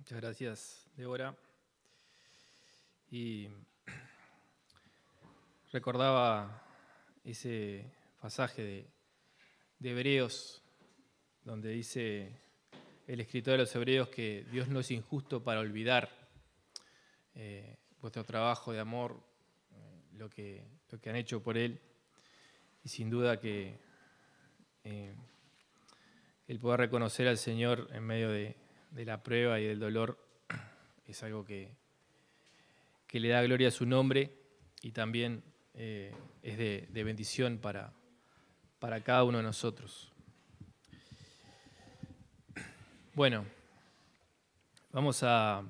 Muchas gracias, Débora. Y recordaba ese pasaje de Hebreos, donde dice el escritor de los Hebreos que Dios no es injusto para olvidar vuestro trabajo de amor, lo que han hecho por Él. Y sin duda que el poder reconocer al Señor en medio de la prueba y del dolor es algo que le da gloria a su nombre y también es de bendición para cada uno de nosotros. Bueno, vamos a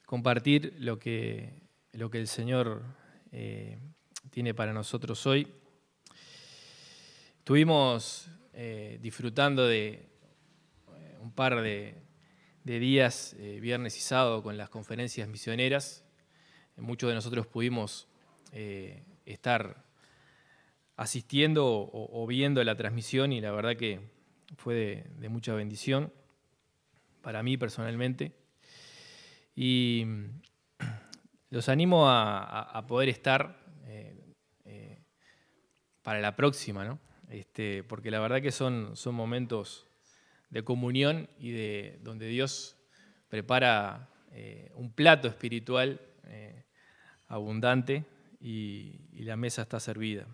compartir lo que el Señor tiene para nosotros hoy. Estuvimos disfrutando de un par de días, viernes y sábado, con las conferencias misioneras. Muchos de nosotros pudimos estar asistiendo o viendo la transmisión y la verdad que fue de mucha bendición para mí personalmente. Y los animo a poder estar para la próxima, ¿no? Porque la verdad que son momentos de comunión y donde Dios prepara un plato espiritual abundante y la mesa está servida.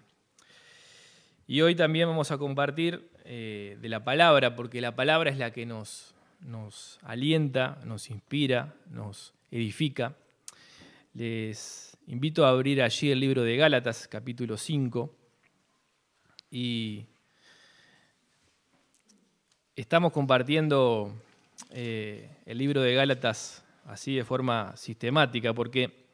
Y hoy también vamos a compartir de la palabra, porque la palabra es la que nos alienta, nos inspira, nos edifica. Les invito a abrir allí el libro de Gálatas, capítulo 5, y estamos compartiendo el libro de Gálatas así de forma sistemática, porque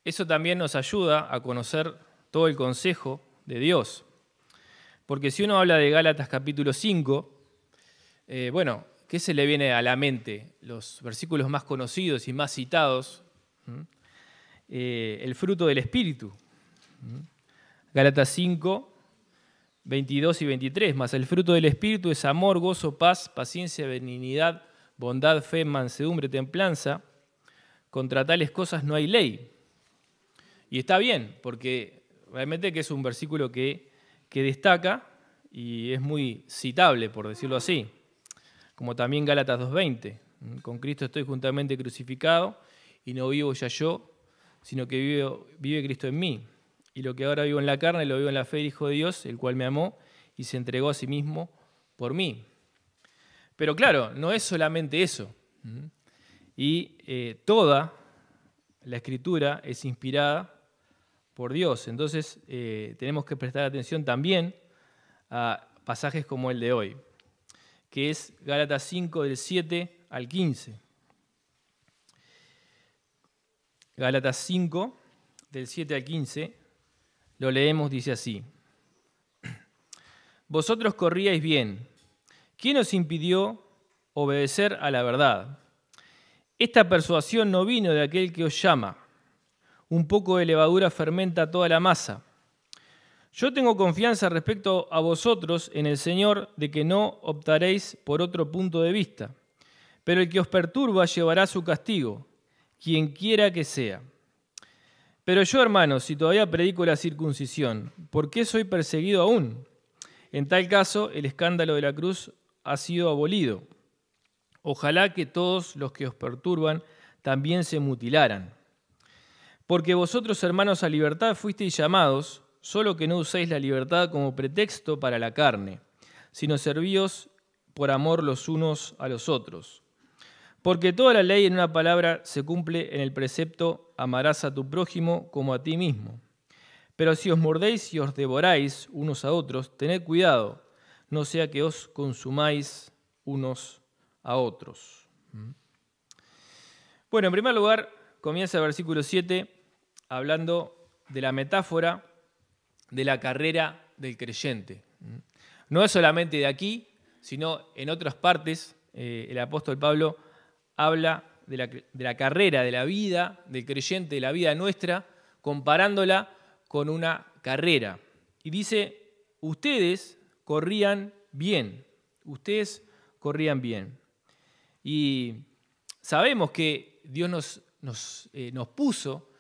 eso también nos ayuda a conocer todo el consejo de Dios. Porque si uno habla de Gálatas capítulo 5, ¿qué se le viene a la mente? Los versículos más conocidos y más citados, el fruto del Espíritu. Gálatas 5, 22 y 23, mas el fruto del Espíritu es amor, gozo, paz, paciencia, benignidad, bondad, fe, mansedumbre, templanza. Contra tales cosas no hay ley. Y está bien, porque realmente que es un versículo que destaca y es muy citable, por decirlo así. Como también Gálatas 2:20. Con Cristo estoy juntamente crucificado y no vivo ya yo, sino que vive Cristo en mí. Y lo que ahora vivo en la carne, lo vivo en la fe del Hijo de Dios, el cual me amó y se entregó a sí mismo por mí. Pero claro, no es solamente eso. Y toda la Escritura es inspirada por Dios. Entonces tenemos que prestar atención también a pasajes como el de hoy, que es Gálatas 5, del 7 al 15. Gálatas 5, del 7 al 15. Lo leemos, dice así: Vosotros corríais bien. ¿Quién os impidió obedecer a la verdad? Esta persuasión no vino de aquel que os llama. Un poco de levadura fermenta toda la masa. Yo tengo confianza respecto a vosotros en el Señor de que no optaréis por otro punto de vista. Pero el que os perturba llevará su castigo, quien quiera que sea. Pero yo, hermanos, si todavía predico la circuncisión, ¿por qué soy perseguido aún? En tal caso, el escándalo de la cruz ha sido abolido. Ojalá que todos los que os perturban también se mutilaran. Porque vosotros, hermanos, a libertad fuisteis llamados, solo que no uséis la libertad como pretexto para la carne, sino servíos por amor los unos a los otros. Porque toda la ley en una palabra se cumple en el precepto: amarás a tu prójimo como a ti mismo. Pero si os mordéis y os devoráis unos a otros, tened cuidado, no sea que os consumáis unos a otros. Bueno, en primer lugar, comienza el versículo 7 hablando de la metáfora de la carrera del creyente. No es solamente de aquí, sino en otras partes. El apóstol Pablo habla de la carrera, de la vida del creyente, de la vida nuestra, comparándola con una carrera. Y dice, ustedes corrían bien. Ustedes corrían bien. Y sabemos que Dios nos puso,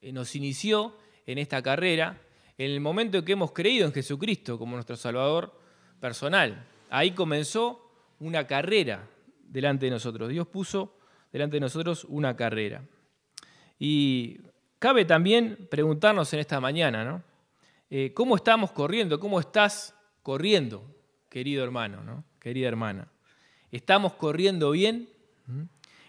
nos inició en esta carrera en el momento en que hemos creído en Jesucristo como nuestro Salvador personal. Ahí comenzó una carrera delante de nosotros. Dios puso delante de nosotros una carrera. Y cabe también preguntarnos en esta mañana, ¿no? ¿Cómo estamos corriendo? ¿Cómo estás corriendo, querido hermano, ¿no? Querida hermana? ¿Estamos corriendo bien?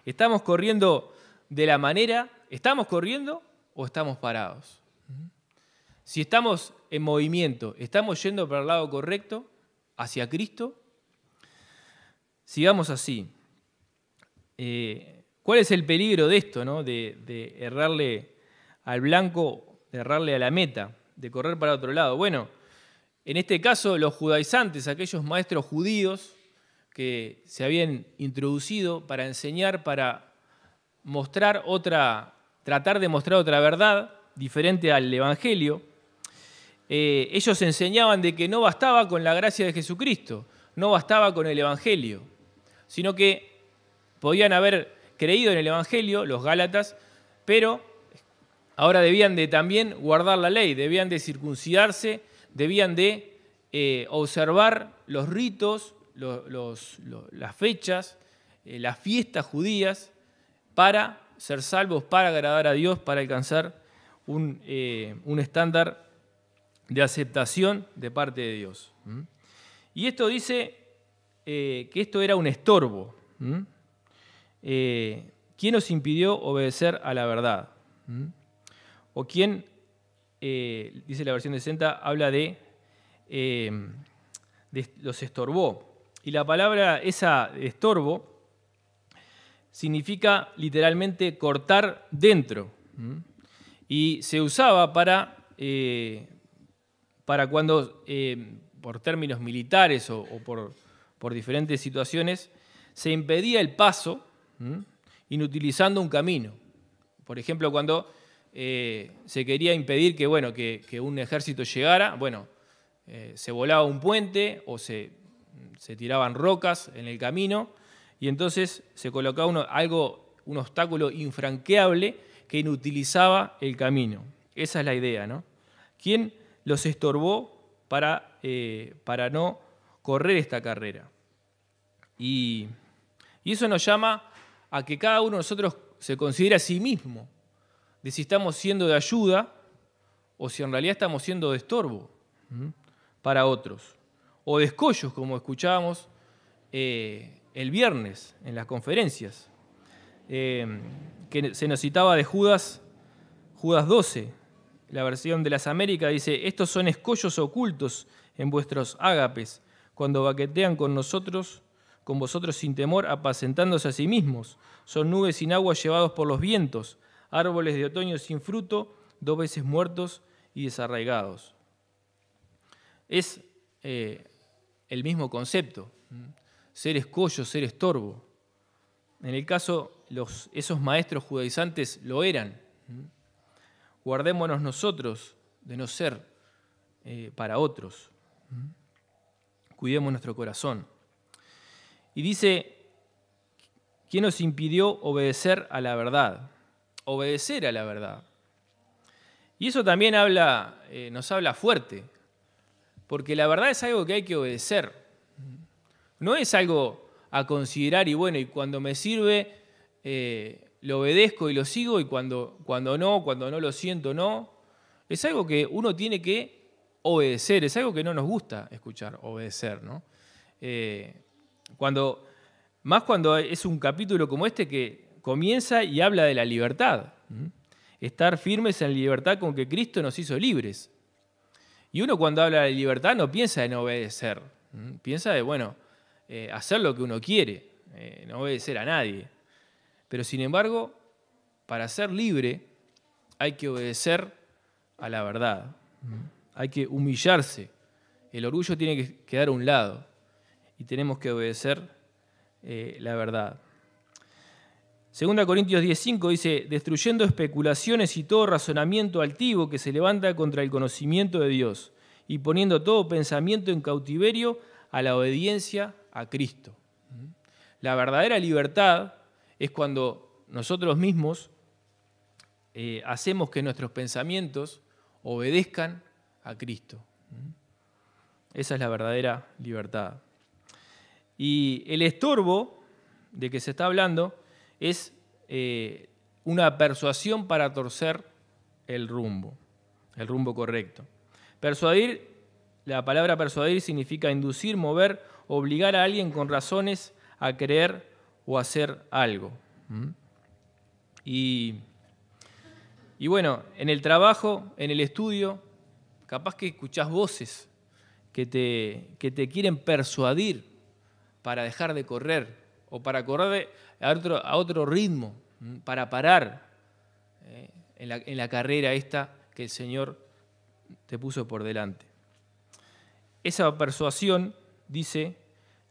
¿Estamos corriendo de la manera? ¿Estamos corriendo o estamos parados? Si estamos en movimiento, ¿estamos yendo para el lado correcto, hacia Cristo? Sigamos así. ¿Cuál es el peligro de esto, ¿no? De errarle al blanco, de errarle a la meta, de correr para otro lado? Bueno, en este caso los judaizantes, aquellos maestros judíos que se habían introducido para enseñar, para mostrar tratar de mostrar otra verdad diferente al Evangelio, ellos enseñaban de que no bastaba con la gracia de Jesucristo, no bastaba con el Evangelio, sino que podían haber creído en el Evangelio, los gálatas, pero ahora debían de también guardar la ley, debían de circuncidarse, debían de observar los ritos, las fechas, las fiestas judías, para ser salvos, para agradar a Dios, para alcanzar un estándar de aceptación de parte de Dios. Y esto dice que esto era un estorbo. ¿Quién nos impidió obedecer a la verdad? O quién, dice la versión de 60, habla de los estorbó. Y la palabra esa estorbo significa literalmente cortar dentro. Y se usaba para cuando, por términos militares o por diferentes situaciones, se impedía el paso inutilizando un camino. Por ejemplo, cuando se quería impedir que un ejército llegara, se volaba un puente o se tiraban rocas en el camino y entonces se colocaba un obstáculo infranqueable que inutilizaba el camino. Esa es la idea, ¿no? ¿Quién los estorbó para no correr esta carrera? Y eso nos llama a que cada uno de nosotros se considere a sí mismo, de si estamos siendo de ayuda o si en realidad estamos siendo de estorbo para otros. O de escollos, como escuchábamos el viernes en las conferencias, que se nos citaba de Judas 12. La versión de las Américas dice: estos son escollos ocultos en vuestros ágapes, cuando baquetean con vosotros sin temor, apacentándose a sí mismos. Son nubes sin agua llevados por los vientos, árboles de otoño sin fruto, 2 veces muertos y desarraigados. Es el mismo concepto, ser escollo, ser estorbo. En el caso, esos maestros judaizantes lo eran. Guardémonos nosotros de no ser para otros. Cuidemos nuestro corazón. Y dice, ¿quién nos impidió obedecer a la verdad? Obedecer a la verdad. Y eso también nos habla fuerte, porque la verdad es algo que hay que obedecer. No es algo a considerar y cuando me sirve lo obedezco y lo sigo y cuando no lo siento, no. Es algo que uno tiene que obedecer, es algo que no nos gusta escuchar, obedecer, ¿no? Cuando es un capítulo como este que comienza y habla de la libertad. Estar firmes en la libertad con que Cristo nos hizo libres. Y uno cuando habla de libertad no piensa en obedecer, piensa de, hacer lo que uno quiere, no obedecer a nadie. Pero sin embargo, para ser libre hay que obedecer a la verdad. Hay que humillarse. El orgullo tiene que quedar a un lado y tenemos que obedecer la verdad. 2 Corintios 10:5 dice: destruyendo especulaciones y todo razonamiento altivo que se levanta contra el conocimiento de Dios y poniendo todo pensamiento en cautiverio a la obediencia a Cristo. La verdadera libertad es cuando nosotros mismos hacemos que nuestros pensamientos obedezcan a Cristo. Esa es la verdadera libertad. Y el estorbo de que se está hablando es una persuasión para torcer el rumbo correcto. Persuadir, la palabra persuadir significa inducir, mover, obligar a alguien con razones a creer o hacer algo. Y bueno, en el trabajo, en el estudio, capaz que escuchás voces que te quieren persuadir para dejar de correr o para correr a otro ritmo, para parar en la carrera esta que el Señor te puso por delante. Esa persuasión, dice,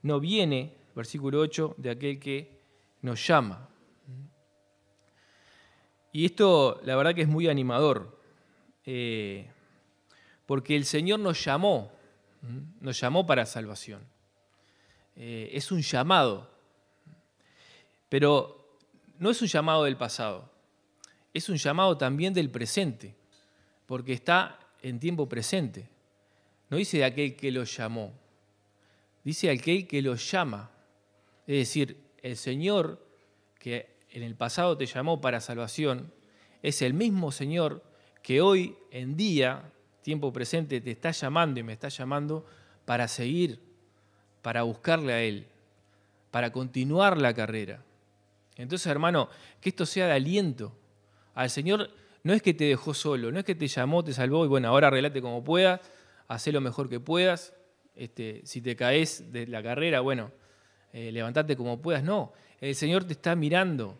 no viene, versículo 8, de aquel que nos llama. Y esto, la verdad que es muy animador, porque el Señor nos llamó para salvación. Es un llamado, pero no es un llamado del pasado, es un llamado también del presente, porque está en tiempo presente. No dice de aquel que lo llamó, dice aquel que lo llama. Es decir, el Señor que en el pasado te llamó para salvación es el mismo Señor que hoy en día, tiempo presente, te está llamando y me está llamando para seguir, para buscarle a Él, para continuar la carrera. Entonces, hermano, que esto sea de aliento. Al Señor no es que te dejó solo, no es que te llamó, te salvó y bueno, ahora arreglate como puedas, hacé lo mejor que puedas. Si te caes de la carrera, bueno, levantate como puedas. No, el Señor te está mirando,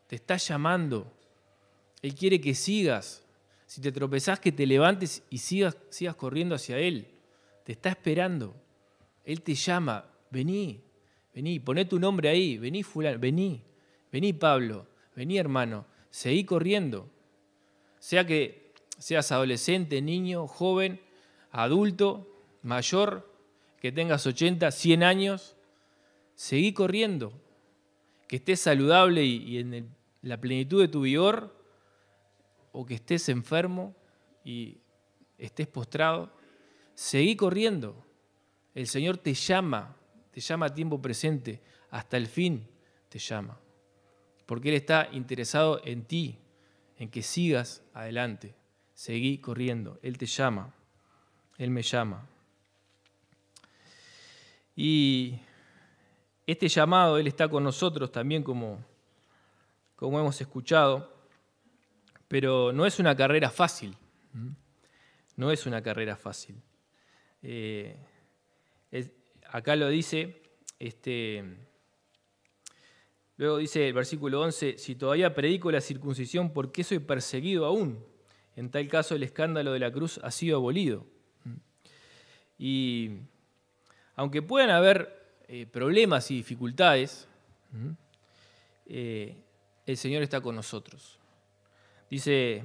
te está llamando. Él quiere que sigas. Si te tropezás, que te levantes y sigas corriendo hacia Él. Te está esperando. Él te llama. Vení, poné tu nombre ahí. Vení, fulano, vení Pablo, vení hermano. Seguí corriendo. Sea que seas adolescente, niño, joven, adulto, mayor, que tengas 80, 100 años, seguí corriendo. Que estés saludable y en la plenitud de tu vigor, o que estés enfermo y estés postrado, seguí corriendo. El Señor te llama a tiempo presente, hasta el fin te llama. Porque Él está interesado en ti, en que sigas adelante. Seguí corriendo. Él te llama. Él me llama. Y este llamado, Él está con nosotros también como hemos escuchado, pero no es una carrera fácil. No es una carrera fácil. Acá lo dice, luego dice el versículo 11, si todavía predico la circuncisión, ¿por qué soy perseguido aún? En tal caso el escándalo de la cruz ha sido abolido. Y aunque puedan haber problemas y dificultades, el Señor está con nosotros. Dice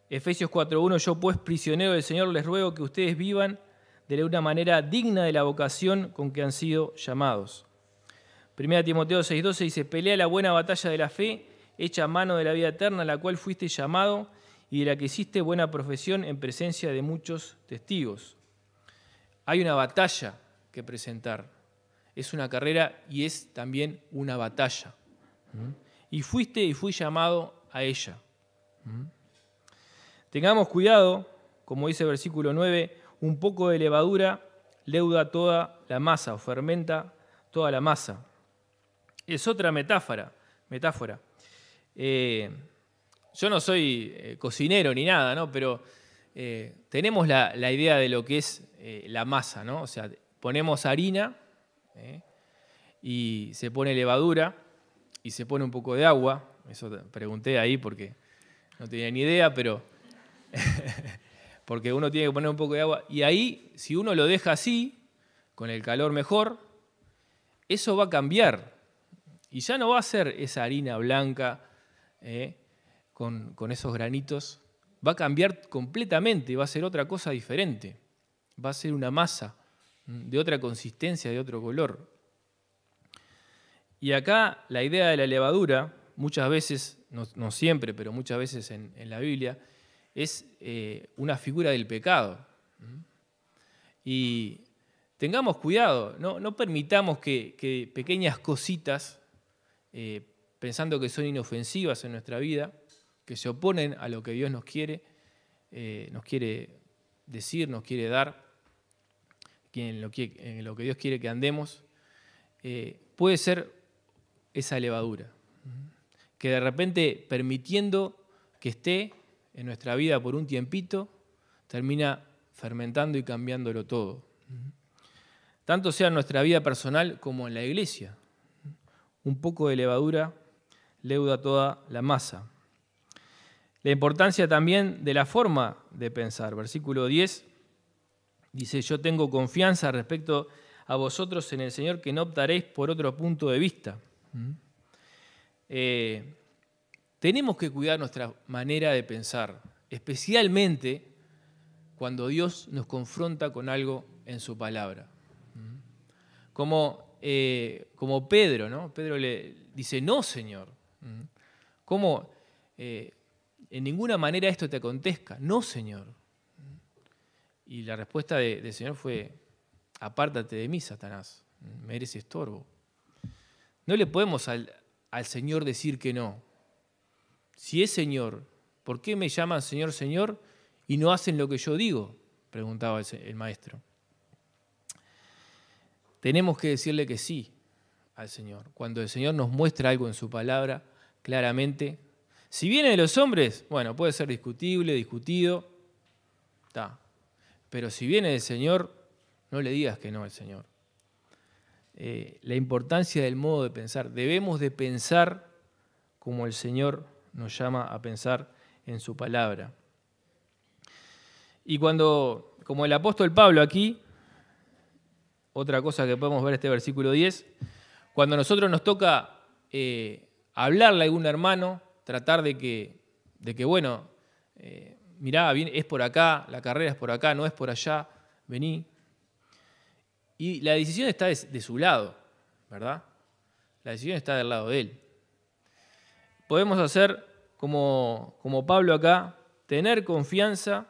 Efesios 4:1, yo pues prisionero del Señor les ruego que ustedes vivan de una manera digna de la vocación con que han sido llamados. 1 Timoteo 6:12 dice, pelea la buena batalla de la fe, echa mano de la vida eterna, a la cual fuiste llamado y de la que hiciste buena profesión en presencia de muchos testigos. Hay una batalla que presentar. Es una carrera y es también una batalla. Y fui llamado a ella. Tengamos cuidado, como dice el versículo 9, un poco de levadura leuda toda la masa o fermenta toda la masa. Es otra metáfora. Yo no soy cocinero ni nada, ¿no? Pero tenemos la idea de lo que es la masa, ¿no? O sea, ponemos harina y se pone levadura y se pone un poco de agua. Eso pregunté ahí porque no tenía ni idea, pero porque uno tiene que poner un poco de agua. Y ahí, si uno lo deja así, con el calor mejor, eso va a cambiar. Y ya no va a ser esa harina blanca con esos granitos. Va a cambiar completamente, va a ser otra cosa diferente. Va a ser una masa de otra consistencia, de otro color. Y acá la idea de la levadura, muchas veces, no siempre, pero muchas veces en la Biblia, es una figura del pecado. Y tengamos cuidado, no permitamos que pequeñas cositas, pensando que son inofensivas en nuestra vida, que se oponen a lo que Dios nos quiere decir, nos quiere dar, en lo que Dios quiere que andemos, puede ser esa levadura, que de repente, permitiendo que esté en nuestra vida por un tiempito, termina fermentando y cambiándolo todo. Tanto sea en nuestra vida personal como en la iglesia. Un poco de levadura leuda toda la masa. La importancia también de la forma de pensar. Versículo 10 dice: yo tengo confianza respecto a vosotros en el Señor, que no optaréis por otro punto de vista. Tenemos que cuidar nuestra manera de pensar, especialmente cuando Dios nos confronta con algo en su palabra. Como Pedro, ¿no? Pedro le dice: no, Señor. ¿Cómo? En ninguna manera esto te acontezca. No, Señor. Y la respuesta del Señor fue: apártate de mí, Satanás. Me eres estorbo. No le podemos al Señor decir que no. Si es Señor, ¿por qué me llaman Señor, Señor y no hacen lo que yo digo?, preguntaba el maestro. Tenemos que decirle que sí al Señor. Cuando el Señor nos muestra algo en su palabra, claramente, si viene de los hombres, bueno, puede ser discutible, discutido, está. Pero si viene del Señor, no le digas que no al Señor. La importancia del modo de pensar. Debemos de pensar como el Señor nos llama a pensar en su palabra. Y como el apóstol Pablo aquí, otra cosa que podemos ver en este versículo 10, cuando a nosotros nos toca hablarle a algún hermano, tratar de que bueno, mirá, es por acá, la carrera es por acá, no es por allá, vení. Y la decisión está de su lado, ¿verdad? La decisión está del lado de él. Podemos hacer como Pablo acá, tener confianza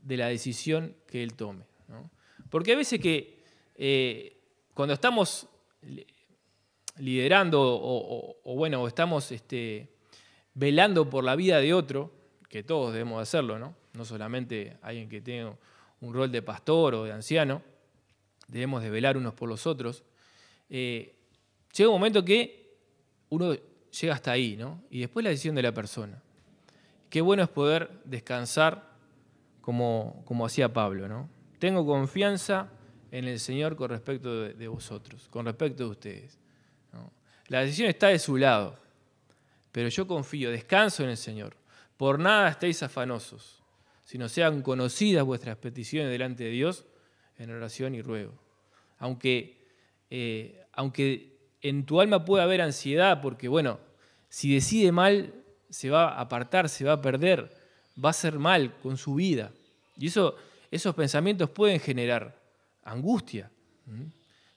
de la decisión que él tome, ¿no? Porque a veces que cuando estamos liderando o estamos velando por la vida de otro, que todos debemos hacerlo, ¿no? No solamente alguien que tenga un rol de pastor o de anciano, debemos de velar unos por los otros. Llega un momento que uno llega hasta ahí, ¿no? Y después la decisión de la persona. Qué bueno es poder descansar como hacía Pablo, ¿no? Tengo confianza en el Señor con respecto de vosotros, con respecto de ustedes, ¿no? La decisión está de su lado, pero yo confío, descanso en el Señor. Por nada estéis afanosos, sino sean conocidas vuestras peticiones delante de Dios en oración y ruego. Aunque en tu alma puede haber ansiedad, porque bueno, si decide mal, se va a apartar, se va a perder, va a hacer mal con su vida. Y esos pensamientos pueden generar angustia,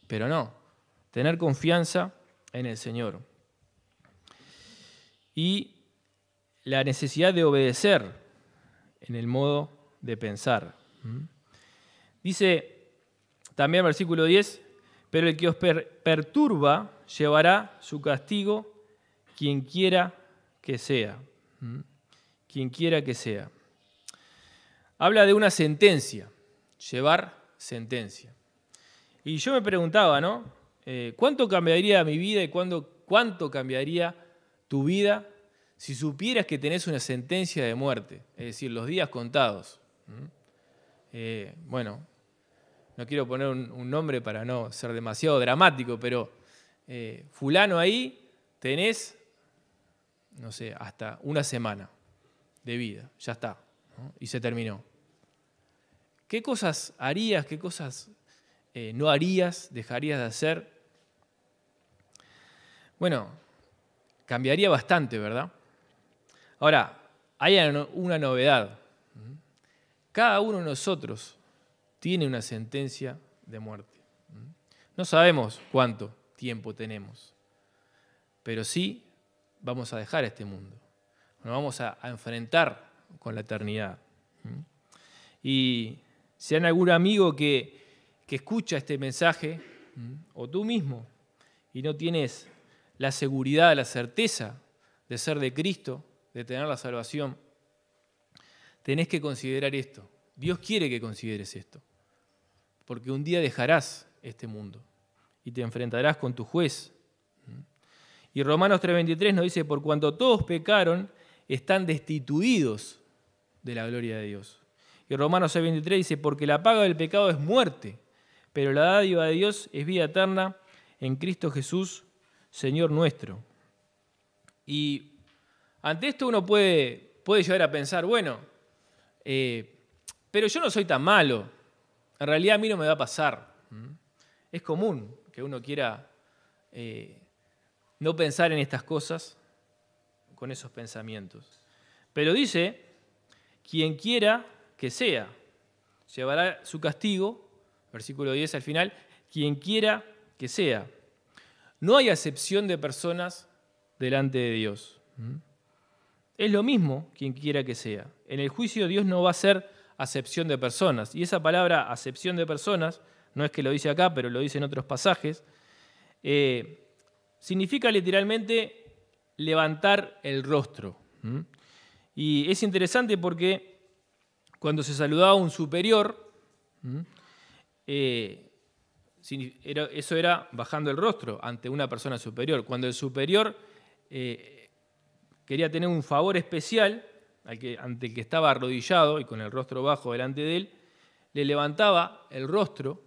pero no, tener confianza en el Señor. Y la necesidad de obedecer en el modo de pensar. Dice también el versículo 10, pero el que os perturba llevará su castigo, quien quiera que sea. Quien quiera que sea. Habla de una sentencia, llevar sentencia. Y yo me preguntaba, ¿no? ¿Cuánto cambiaría mi vida y cuánto cambiaría tu vida si supieras que tenés una sentencia de muerte? Es decir, los días contados. Bueno, no quiero poner un nombre para no ser demasiado dramático, pero fulano ahí tenés, no sé, hasta una semana de vida, ya está, ¿no? Y se terminó. ¿Qué cosas harías, qué cosas no harías, dejarías de hacer? Bueno, cambiaría bastante, ¿verdad? Ahora, hay una novedad. Cada uno de nosotros tiene una sentencia de muerte. No sabemos cuánto tiempo tenemos. pero sí vamos a dejar este mundo. Nos vamos a enfrentar con la eternidad. Y si hay algún amigo que escucha este mensaje, o tú mismo, y no tienes la seguridad, la certeza de ser de Cristo, de tener la salvación, tenés que considerar esto. Dios quiere que consideres esto, porque un día dejarás este mundo y te enfrentarás con tu juez. Y Romanos 3:23 nos dice, por cuanto todos pecaron, están destituidos de la gloria de Dios. Y Romanos 6:23 dice, porque la paga del pecado es muerte, pero la dádiva de Dios es vida eterna en Cristo Jesús, Señor nuestro. Y ante esto uno puede llegar a pensar, bueno, pero yo no soy tan malo, en realidad a mí no me va a pasar. Es común que uno quiera no pensar en estas cosas con esos pensamientos. Pero dice, quien quiera que sea, llevará su castigo, versículo 10 al final, quien quiera que sea. No hay acepción de personas delante de Dios. Es lo mismo quien quiera que sea. En el juicio Dios no va a hacer acepción de personas. Y esa palabra acepción de personas, no es que lo dice acá, pero lo dice en otros pasajes, significa literalmente levantar el rostro. Y es interesante porque cuando se saludaba a un superior, eso era bajando el rostro ante una persona superior. Cuando el superior quería tener un favor especial ante el que estaba arrodillado y con el rostro bajo delante de él, le levantaba el rostro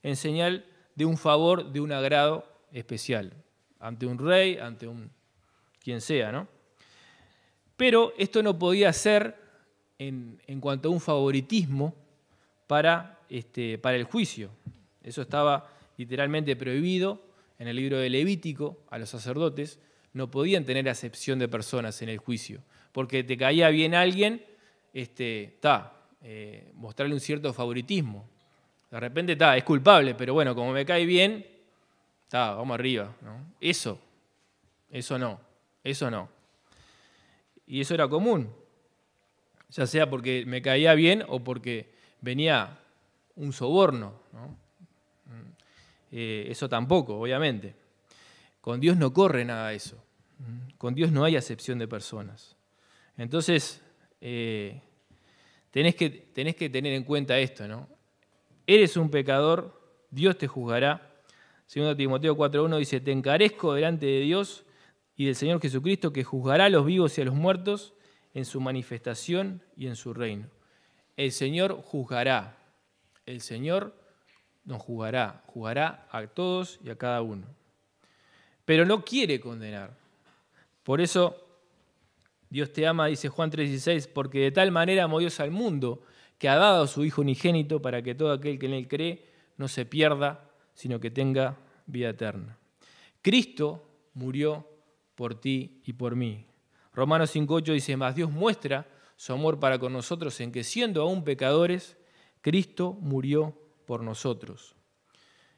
en señal de un favor, de un agrado especial, ante un rey, ante quien sea, ¿no? Pero esto no podía ser en cuanto a un favoritismo para el juicio. Eso estaba literalmente prohibido en el libro de Levítico. A los sacerdotes no podían tener acepción de personas en el juicio, porque te caía bien alguien, mostrarle un cierto favoritismo. De repente es culpable, pero bueno, como me cae bien, vamos arriba, ¿no? Eso no. Y eso era común, ya sea porque me caía bien o porque venía un soborno, ¿no? Eso tampoco, obviamente. Con Dios no corre nada de eso. Con Dios no hay acepción de personas. Entonces, tenés que tener en cuenta esto, ¿no? Eres un pecador, Dios te juzgará. 2 Timoteo 4:1 dice, te encarezco delante de Dios y del Señor Jesucristo, que juzgará a los vivos y a los muertos en su manifestación y en su reino. El Señor juzgará. El Señor nos juzgará a todos y a cada uno. Pero no quiere condenar. Por eso Dios te ama, dice Juan 3:16, porque de tal manera amó Dios al mundo, que ha dado a su Hijo unigénito para que todo aquel que en él cree no se pierda, sino que tenga vida eterna. Cristo murió por ti y por mí. Romanos 5:8 dice, mas Dios muestra su amor para con nosotros en que siendo aún pecadores, Cristo murió por nosotros.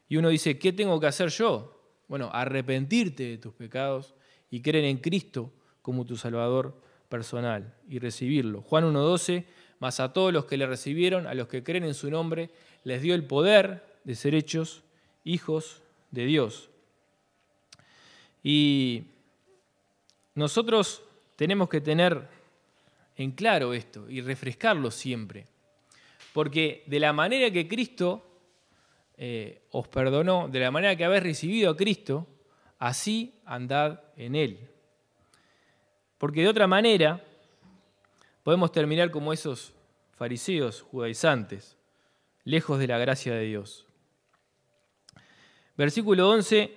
Y uno dice, ¿qué tengo que hacer yo? Bueno, arrepentirte de tus pecados y creer en Cristo como tu Salvador personal y recibirlo. Juan 1:12, mas a todos los que le recibieron, a los que creen en su nombre, les dio el poder de ser hechos hijos de Dios. Y nosotros tenemos que tener en claro esto y refrescarlo siempre. Porque de la manera que Cristo os perdonó, de la manera que habéis recibido a Cristo, así andad en Él. Porque de otra manera podemos terminar como esos fariseos judaizantes, lejos de la gracia de Dios. Versículo 11,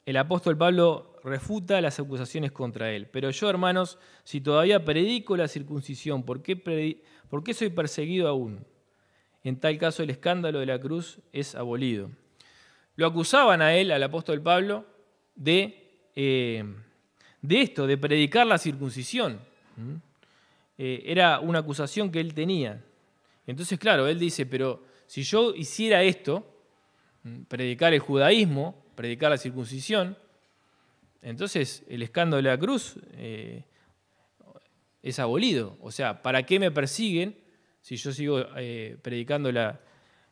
el apóstol Pablo refuta las acusaciones contra él. Pero yo, hermanos, si todavía predico la circuncisión, ¿por qué soy perseguido aún? En tal caso el escándalo de la cruz es abolido. Lo acusaban a él, al apóstol Pablo, de esto, de predicar la circuncisión. Era una acusación que él tenía. Entonces, claro, él dice, pero si yo hiciera esto, predicar el judaísmo, predicar la circuncisión, entonces el escándalo de la cruz es abolido. O sea, ¿para qué me persiguen si yo sigo predicando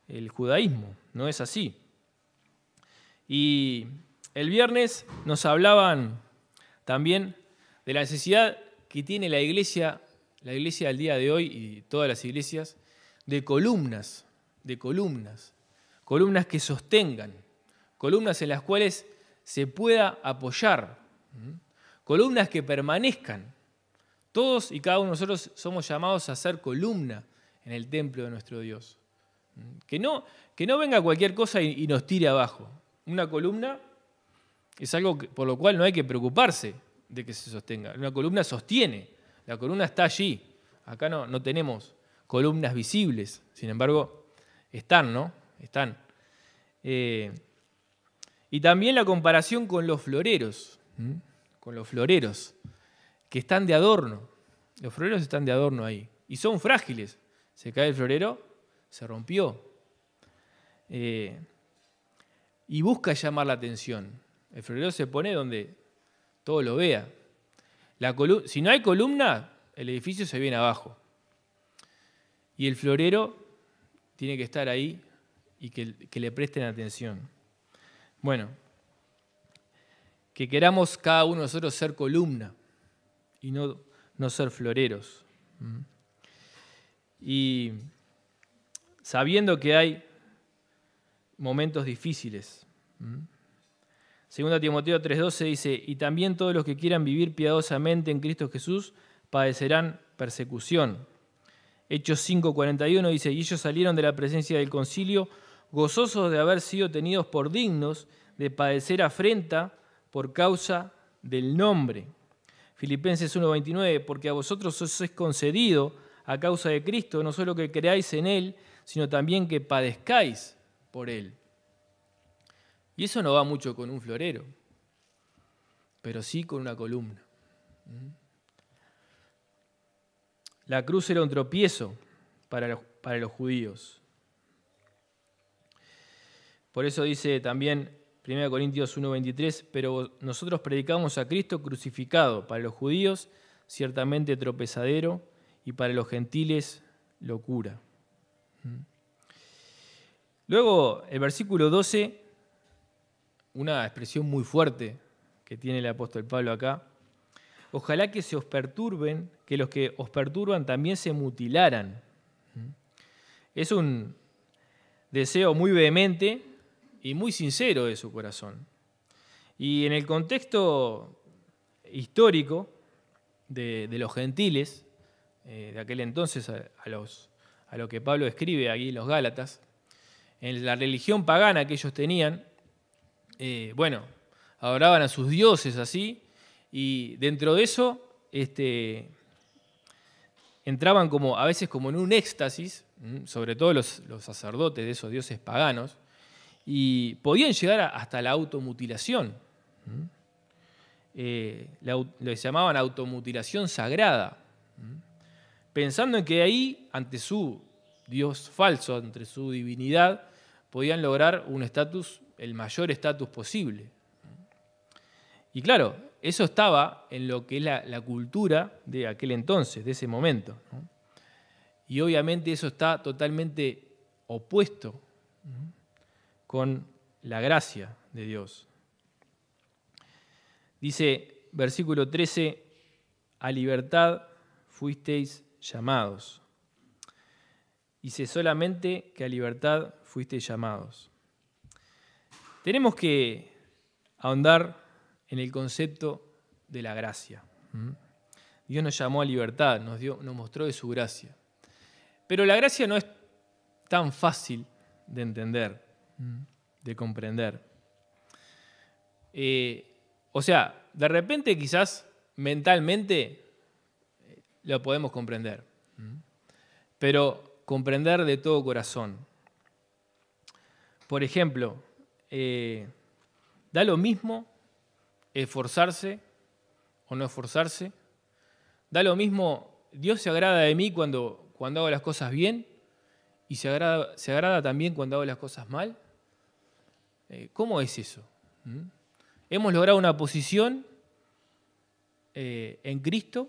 el judaísmo? No es así. Y el viernes nos hablaban también de la necesidad que tiene la iglesia del día de hoy y todas las iglesias, de columnas que sostengan, columnas en las cuales se pueda apoyar, columnas que permanezcan. Todos y cada uno de nosotros somos llamados a ser columna en el templo de nuestro Dios. Que no venga cualquier cosa y nos tire abajo. Una columna es algo por lo cual no hay que preocuparse de que se sostenga. Una columna sostiene, la columna está allí. Acá no tenemos columnas visibles, sin embargo, están, ¿no? Están. Y también la comparación con los floreros, que están de adorno. Los floreros están de adorno ahí. Y son frágiles. Se cae el florero, se rompió. Y busca llamar la atención. El florero se pone donde todo lo vea. Si no hay columna, el edificio se viene abajo. Y el florero tiene que estar ahí y que le presten atención. Bueno, que queramos cada uno de nosotros ser columna y no ser floreros. Y sabiendo que hay momentos difíciles. 2 Timoteo 3:12 dice, y también todos los que quieran vivir piadosamente en Cristo Jesús padecerán persecución. Hechos 5:41 dice, y ellos salieron de la presencia del concilio gozosos de haber sido tenidos por dignos de padecer afrenta por causa del nombre. Filipenses 1:29, porque a vosotros os es concedido a causa de Cristo, no solo que creáis en Él, sino también que padezcáis por Él. Y eso no va mucho con un florero, pero sí con una columna. La cruz era un tropiezo para los judíos. Por eso dice también 1 Corintios 1:23, pero nosotros predicamos a Cristo crucificado, para los judíos ciertamente tropezadero y para los gentiles locura. Luego, el versículo 12, una expresión muy fuerte que tiene el apóstol Pablo acá. Ojalá que se os perturben, que los que os perturban también se mutilaran. Es un deseo muy vehemente y muy sincero de su corazón. Y en el contexto histórico de los gentiles, de aquel entonces a lo que Pablo escribe aquí en los Gálatas, en la religión pagana que ellos tenían, adoraban a sus dioses así, y dentro de eso entraban a veces como en un éxtasis, sobre todo los sacerdotes de esos dioses paganos, y podían llegar hasta la automutilación. Les llamaban automutilación sagrada, pensando en que ahí, ante su Dios falso, ante su divinidad, podían lograr un estatus, el mayor estatus posible. Y claro, eso estaba en lo que es la cultura de aquel entonces, de ese momento, ¿no? Y obviamente eso está totalmente opuesto, ¿no?, con la gracia de Dios. Dice, versículo 13, a libertad fuisteis llamados. Dice solamente que a libertad fuisteis llamados. Tenemos que ahondar en el concepto de la gracia. Dios nos llamó a libertad, nos mostró de su gracia. Pero la gracia no es tan fácil de entender, de comprender. O sea, de repente quizás mentalmente lo podemos comprender, pero comprender de todo corazón. Por ejemplo, da lo mismo esforzarse o no esforzarse. Da lo mismo, Dios se agrada de mí cuando hago las cosas bien y se agrada también cuando hago las cosas mal. ¿Cómo es eso? Hemos logrado una posición en Cristo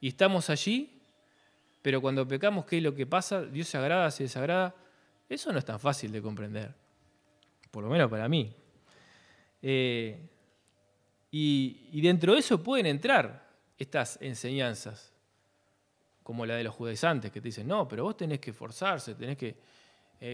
y estamos allí, pero cuando pecamos, ¿qué es lo que pasa? Dios se agrada, se desagrada. Eso no es tan fácil de comprender, por lo menos para mí. Y dentro de eso pueden entrar estas enseñanzas, como la de los judaizantes, que te dicen, no, pero vos tenés que esforzarse, tenés que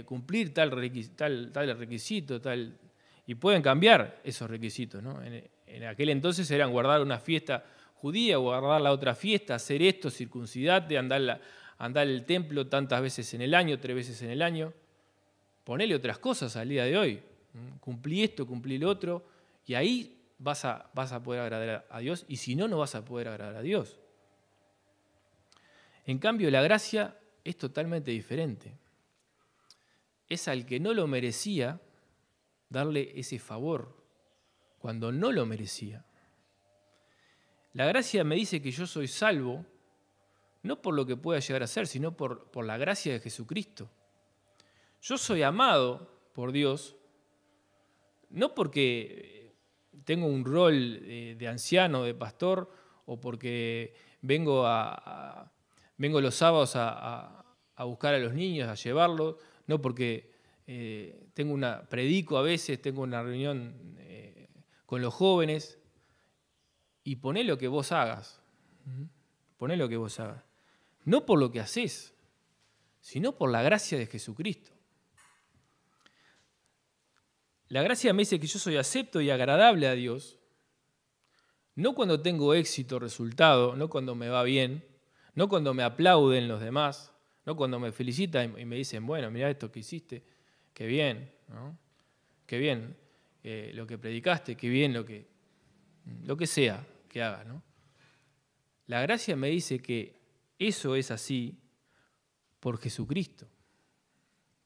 cumplir tal requisito, tal... Y pueden cambiar esos requisitos, ¿no? En aquel entonces eran guardar una fiesta judía, guardar la otra fiesta, hacer esto, circuncidarte, andar al templo tantas veces en el año, 3 veces en el año. Ponele otras cosas al día de hoy. Cumplí esto, cumplí lo otro, y ahí vas a poder agradar a Dios, y si no, no vas a poder agradar a Dios. En cambio, la gracia es totalmente diferente. Es al que no lo merecía darle ese favor cuando no lo merecía. La gracia me dice que yo soy salvo, no por lo que pueda llegar a ser, sino por la gracia de Jesucristo. Yo soy amado por Dios, no porque tengo un rol de anciano, de pastor, o porque vengo los sábados a buscar a los niños, a llevarlos, no porque predico a veces, tengo una reunión con los jóvenes, y poné lo que vos hagas. Poné lo que vos hagas. No por lo que haces, sino por la gracia de Jesucristo. La gracia me dice que yo soy acepto y agradable a Dios, no cuando tengo éxito, resultado, no cuando me va bien, no cuando me aplauden los demás, no cuando me felicitan y me dicen, bueno, mirá esto que hiciste, qué bien, ¿no? Qué bien lo que predicaste, qué bien lo que sea que hagas, ¿no? La gracia me dice que eso es así por Jesucristo,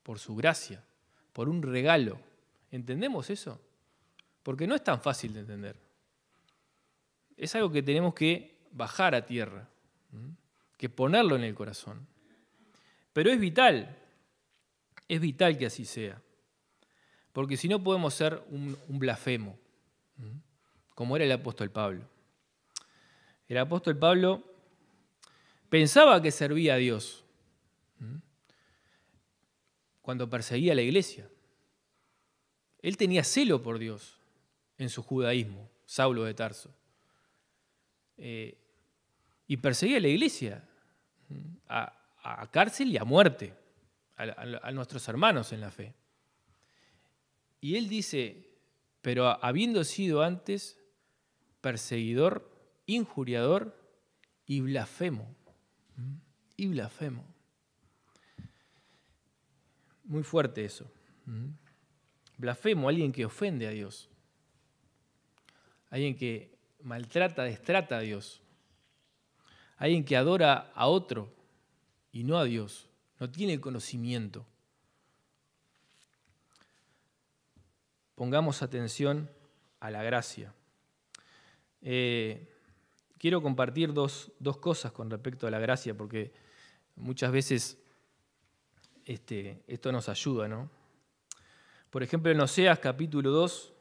por su gracia, por un regalo. ¿Entendemos eso? Porque no es tan fácil de entender. Es algo que tenemos que bajar a tierra, que ponerlo en el corazón. Pero es vital que así sea. Porque si no podemos ser un blasfemo, como era el apóstol Pablo. El apóstol Pablo pensaba que servía a Dios cuando perseguía a la iglesia. Él tenía celo por Dios en su judaísmo, Saulo de Tarso. Y perseguía a la iglesia, a cárcel y a muerte, a nuestros hermanos en la fe. Y él dice, pero habiendo sido antes perseguidor, injuriador y blasfemo. Y blasfemo. Muy fuerte eso. Blasfemo, alguien que ofende a Dios. Alguien que maltrata, destrata a Dios. Alguien que adora a otro y no a Dios. No tiene conocimiento. Pongamos atención a la gracia. Quiero compartir dos cosas con respecto a la gracia, porque muchas veces esto nos ayuda, ¿no? Por ejemplo, en Oseas capítulo 2,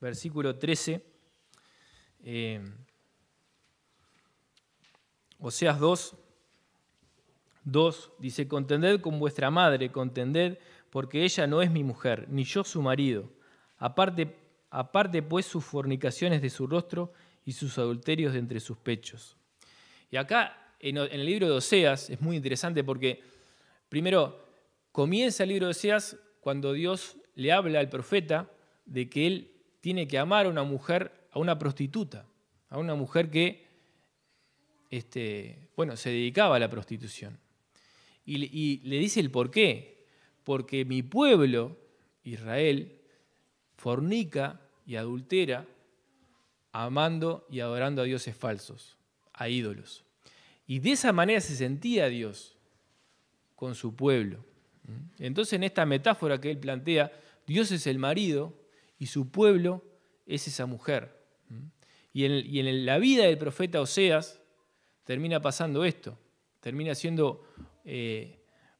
versículo 13, Oseas 2 dice, contended con vuestra madre, contended, porque ella no es mi mujer, ni yo su marido. Aparte pues sus fornicaciones de su rostro y sus adulterios de entre sus pechos. Y acá, en el libro de Oseas, es muy interesante porque, primero, comienza el libro de Oseas cuando Dios le habla al profeta de que él tiene que amar a una mujer, a una prostituta, a una mujer que se dedicaba a la prostitución. Y le dice el por qué. Porque mi pueblo, Israel, fornica y adultera, amando y adorando a dioses falsos, a ídolos. Y de esa manera se sentía Dios con su pueblo. Entonces, en esta metáfora que él plantea, Dios es el marido y su pueblo es esa mujer. Y en la vida del profeta Oseas termina pasando esto. Termina siendo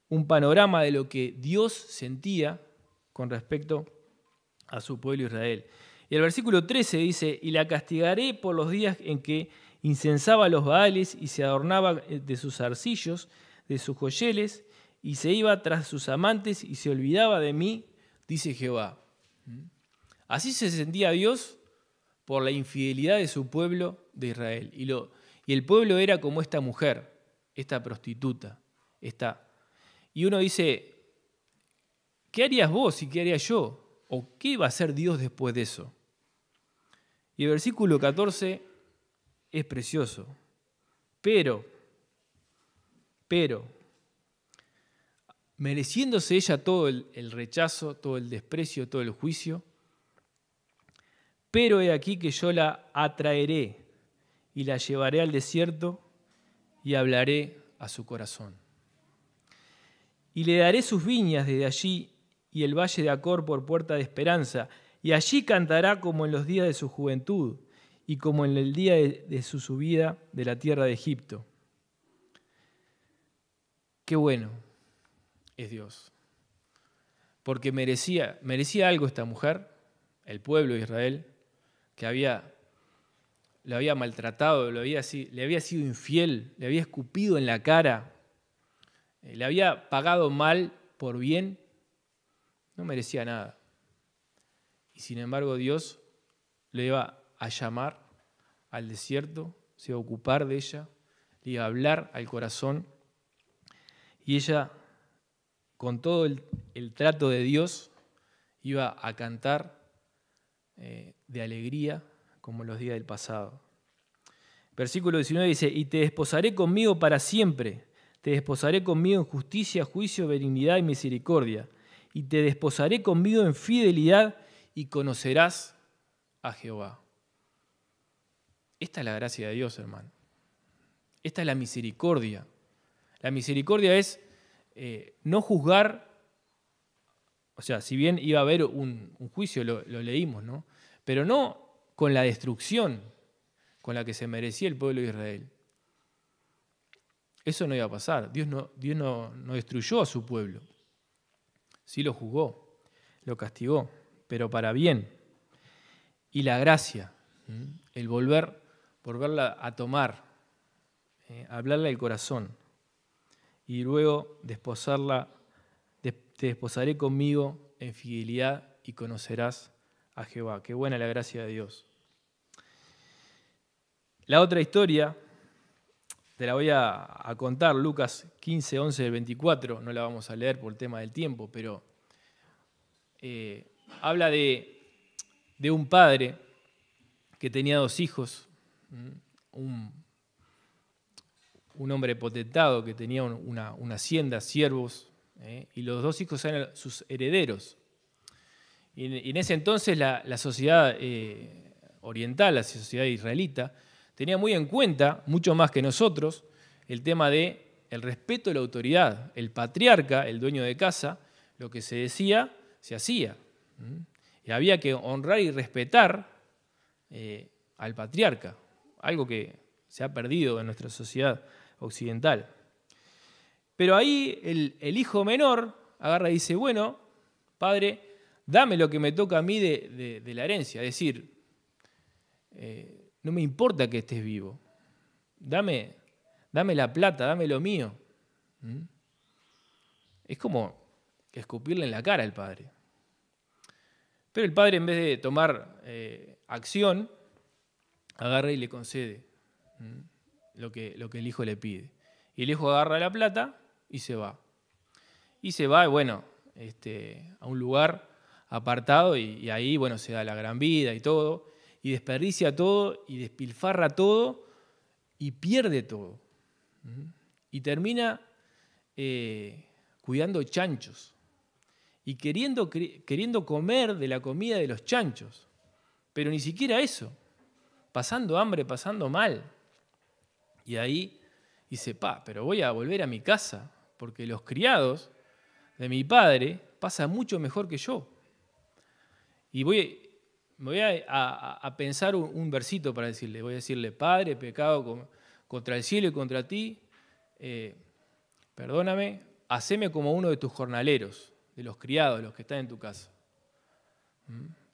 un panorama de lo que Dios sentía con respecto a su pueblo Israel. Y el versículo 13 dice, y la castigaré por los días en que incensaba a los Baales y se adornaba de sus zarcillos, de sus joyeles, y se iba tras sus amantes y se olvidaba de mí, dice Jehová. Así se sentía Dios por la infidelidad de su pueblo de Israel. Y el pueblo era como esta mujer, esta prostituta. Y uno dice, ¿qué harías vos y qué haría yo? ¿O qué iba a hacer Dios después de eso? Y el versículo 14 es precioso. Pero, mereciéndose ella todo el rechazo, todo el desprecio, todo el juicio, pero he aquí que yo la atraeré y la llevaré al desierto y hablaré a su corazón. Y le daré sus viñas desde allí y el valle de Acor por puerta de esperanza, y allí cantará como en los días de su juventud y como en el día de su subida de la tierra de Egipto. Qué bueno es Dios, porque merecía algo esta mujer, el pueblo de Israel, que le había maltratado, le había sido infiel, le había escupido en la cara, le había pagado mal por bien, no merecía nada. Y sin embargo Dios le iba a llamar al desierto, se iba a ocupar de ella, le iba a hablar al corazón, y ella, con todo el trato de Dios, iba a cantar de alegría como en los días del pasado. Versículo 19 dice, y te desposaré conmigo para siempre, te desposaré conmigo en justicia, juicio, benignidad y misericordia, y te desposaré conmigo en fidelidad y conocerás a Jehová. Esta es la gracia de Dios, hermano. Esta es la misericordia. La misericordia es no juzgar, o sea, si bien iba a haber un juicio, lo leímno, ¿no? Pero no con la destrucción con la que se merecía el pueblo de Israel. Eso no iba a pasar. Dios no destruyó a su pueblo. Sí lo juzgó, lo castigó, pero para bien. Y la gracia, el volverla a tomar, hablarle al corazón y luego te desposaré conmigo en fidelidad y conocerás a Jehová. Qué buena la gracia de Dios. La otra historia te la voy a contar, Lucas 15, 11, 24, no la vamos a leer por el tema del tiempo, pero habla de un padre que tenía 2 hijos, un hombre potentado que tenía una hacienda, siervos, y los 2 hijos eran sus herederos. Y en ese entonces la sociedad oriental, la sociedad israelita, tenía muy en cuenta, mucho más que nosotros, el tema del respeto a la autoridad. El patriarca, el dueño de casa, lo que se decía, se hacía. Y había que honrar y respetar al patriarca, algo que se ha perdido en nuestra sociedad occidental. Pero ahí el hijo menor agarra y dice, bueno, padre, dame lo que me toca a mí de la herencia, es decir, no me importa que estés vivo, dame la plata, dame lo mío. Es como escupirle en la cara al padre. Pero el padre, en vez de tomar acción, agarra y le concede lo que el hijo le pide. Y el hijo agarra la plata y se va. Y se va, bueno, a un lugar apartado y ahí, bueno, se da la gran vida y todo, y desperdicia todo y despilfarra todo y pierde todo. Y termina cuidando chanchos y queriendo comer de la comida de los chanchos, pero ni siquiera eso, pasando hambre, pasando mal. Y ahí dice, pero voy a volver a mi casa, porque los criados de mi padre pasan mucho mejor que yo. Y me voy a pensar un versito para decirle, voy a decirle, Padre, pecado contra el cielo y contra ti, perdóname, haceme como uno de tus jornaleros, de los criados, los que están en tu casa.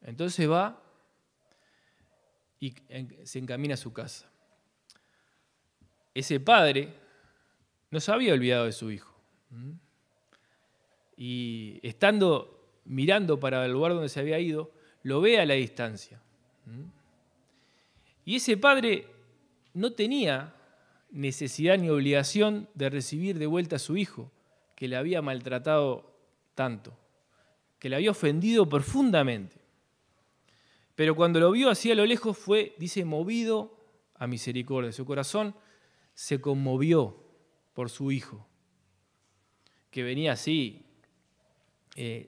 Entonces va y se encamina a su casa. Ese padre no se había olvidado de su hijo. Y mirando para el lugar donde se había ido, lo ve a la distancia. Y ese padre no tenía necesidad ni obligación de recibir de vuelta a su hijo, que le había maltratado tanto, que le había ofendido profundamente. Pero cuando lo vio así a lo lejos fue, dice, movido a misericordia. Su corazón se conmovió por su hijo, que venía así,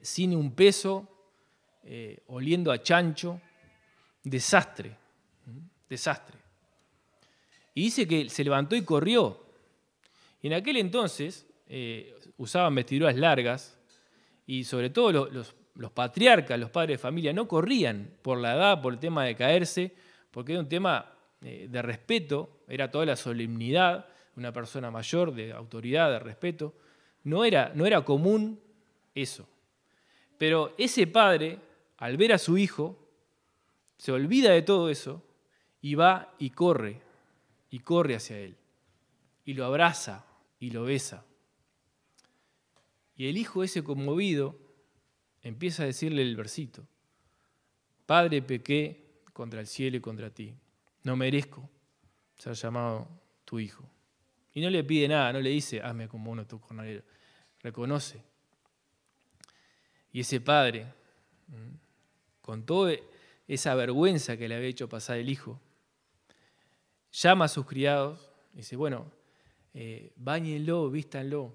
sin un peso, oliendo a chancho, desastre. Y dice que se levantó y corrió. Y en aquel entonces usaban vestiduras largas y sobre todo los patriarcas, los padres de familia, no corrían por la edad, por el tema de caerse, porque era un tema de respeto, era toda la solemnidad de una persona mayor, de autoridad, de respeto. No era común eso. Pero ese padre, al ver a su hijo, se olvida de todo eso y va y corre hacia él. Y lo abraza y lo besa. Y el hijo ese conmovido empieza a decirle el versito: Padre, pequé contra el cielo y contra ti. No merezco ser llamado tu hijo. Y no le pide nada, no le dice, hazme como uno de tus jornaleros. Reconoce. Y ese padre, con toda esa vergüenza que le había hecho pasar el hijo, llama a sus criados y dice, bueno, báñenlo, vístanlo.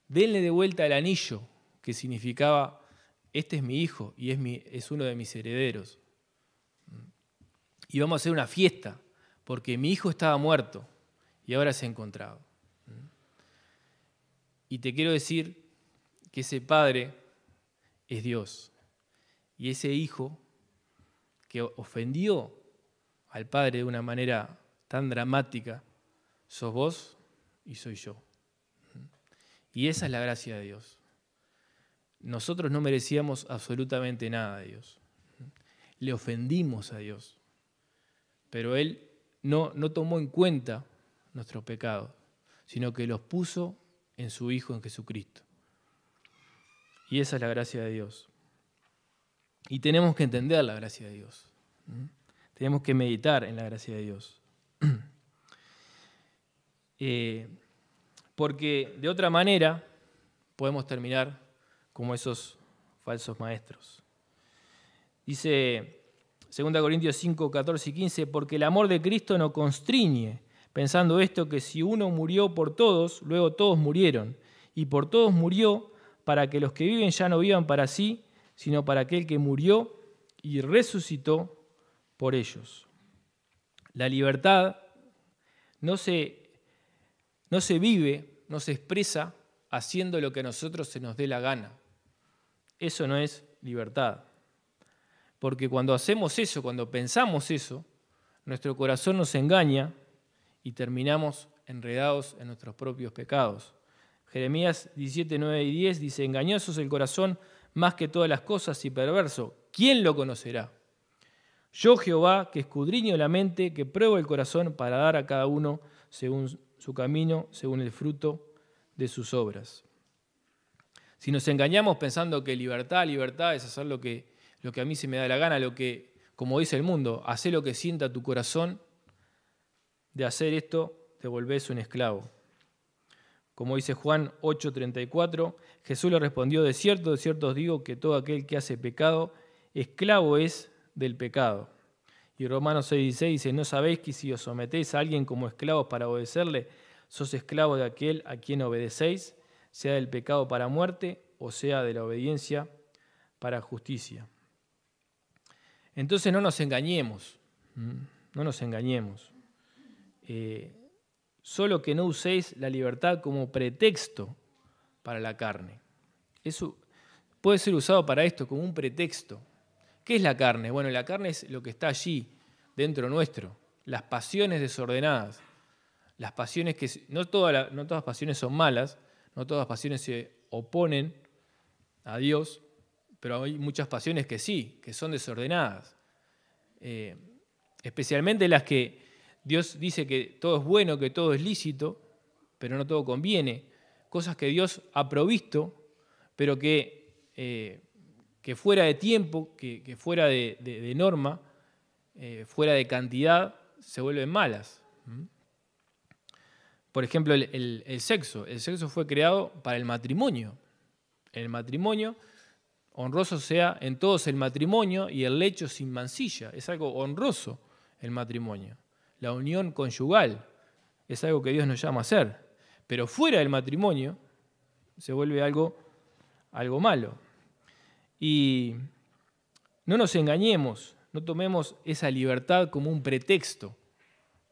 Denle de vuelta el anillo, que significaba, este es mi hijo y es uno de mis herederos. Y vamos a hacer una fiesta, porque mi hijo estaba muerto y ahora se ha encontrado. Y te quiero decir que ese padre es Dios. Y ese hijo que ofendió al padre de una manera tan dramática, sos vos y soy yo. Y esa es la gracia de Dios. Nosotros no merecíamos absolutamente nada de Dios. Le ofendimos a Dios. Pero Él no tomó en cuenta nuestros pecados, sino que los puso en su Hijo, en Jesucristo. Y esa es la gracia de Dios. Y tenemos que entender la gracia de Dios. Tenemos que meditar en la gracia de Dios. Porque de otra manera podemos terminar como esos falsos maestros. Dice 2 Corintios 5, 14 y 15, porque el amor de Cristo no constriñe, pensando esto, que si uno murió por todos, luego todos murieron, y por todos murió, para que los que viven ya no vivan para sí, sino para aquel que murió y resucitó por ellos. La libertad no se vive, no se expresa haciendo lo que a nosotros se nos dé la gana. Eso no es libertad. Porque cuando hacemos eso, cuando pensamos eso, nuestro corazón nos engaña y terminamos enredados en nuestros propios pecados. Jeremías 17, 9 y 10 dice, engañoso es el corazón más que todas las cosas y perverso. ¿Quién lo conocerá? Yo, Jehová, que escudriño la mente, que pruebo el corazón para dar a cada uno según su camino, según el fruto de sus obras. Si nos engañamos pensando que libertad es hacer lo que a mí se me da la gana, como dice el mundo, hacer lo que sienta tu corazón, de hacer esto te volvés un esclavo. Como dice Juan 8:34, Jesús le respondió, de cierto os digo que todo aquel que hace pecado, esclavo es del pecado. Y Romanos 6:16 dice, ¿no sabéis que si os sometéis a alguien como esclavos para obedecerle, sos esclavos de aquel a quien obedecéis, sea del pecado para muerte o sea de la obediencia para justicia? Entonces no nos engañemos, solo que no uséis la libertad como pretexto para la carne. Eso puede ser usado para esto, como un pretexto. ¿Qué es la carne? Bueno, la carne es lo que está allí, dentro nuestro, las pasiones desordenadas, las pasiones que no todas las pasiones son malas, no todas las pasiones se oponen a Dios, pero hay muchas pasiones que sí, que son desordenadas. especialmente las que Dios dice que todo es bueno, que todo es lícito, pero no todo conviene, cosas que Dios ha provisto, pero que fuera de tiempo, que fuera de norma, fuera de cantidad, se vuelven malas. Por ejemplo, el sexo. El sexo fue creado para el matrimonio. El matrimonio, honroso sea en todos el matrimonio y el lecho sin mancilla. Es algo honroso el matrimonio. La unión conyugal es algo que Dios nos llama a hacer. Pero fuera del matrimonio se vuelve algo malo. Y no nos engañemos, no tomemos esa libertad como un pretexto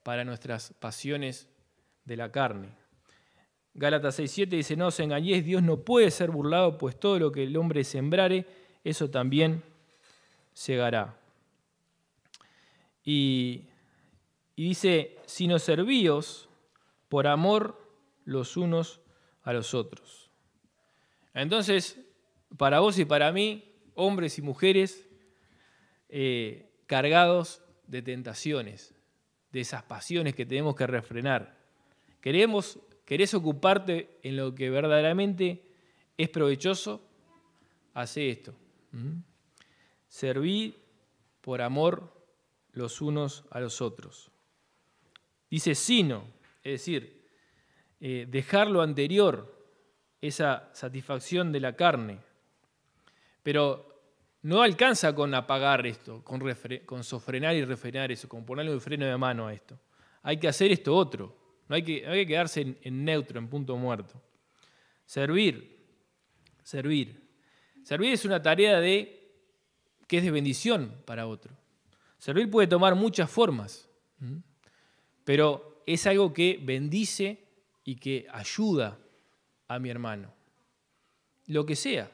para nuestras pasiones de la carne. Gálatas 6:7 dice, no os engañéis, Dios no puede ser burlado, pues todo lo que el hombre sembrare, eso también segará. Y dice, sino servíos por amor los unos a los otros. Entonces, para vos y para mí, hombres y mujeres cargados de tentaciones, de esas pasiones que tenemos que refrenar. ¿Querés ocuparte en lo que verdaderamente es provechoso? Hacé esto. Serví por amor los unos a los otros. Dice sino, es decir, dejar lo anterior, esa satisfacción de la carne. Pero no alcanza con apagar esto, con sofrenar y refrenar eso, con ponerle un freno de mano a esto. Hay que hacer esto otro. No hay que quedarse en neutro, en punto muerto. Servir. Servir es una tarea que es de bendición para otro. Servir puede tomar muchas formas, pero es algo que bendice y que ayuda a mi hermano. Lo que sea.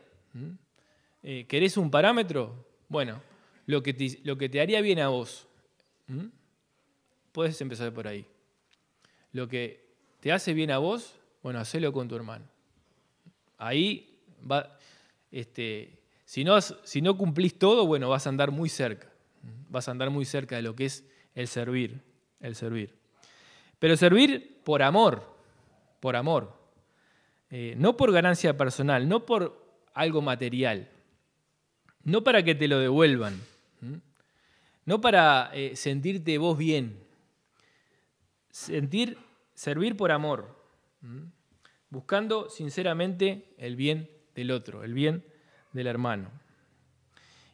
¿Querés un parámetro? Bueno, lo que te haría bien a vos. Puedes empezar por ahí. Lo que te hace bien a vos, bueno, hacelo con tu hermano. Ahí va, si no cumplís todo, bueno, vas a andar muy cerca. Vas a andar muy cerca de lo que es el servir. Pero servir por amor. No por ganancia personal, no por algo material. No para que te lo devuelvan. No para sentirte vos bien. Servir por amor, buscando sinceramente el bien del otro, el bien del hermano.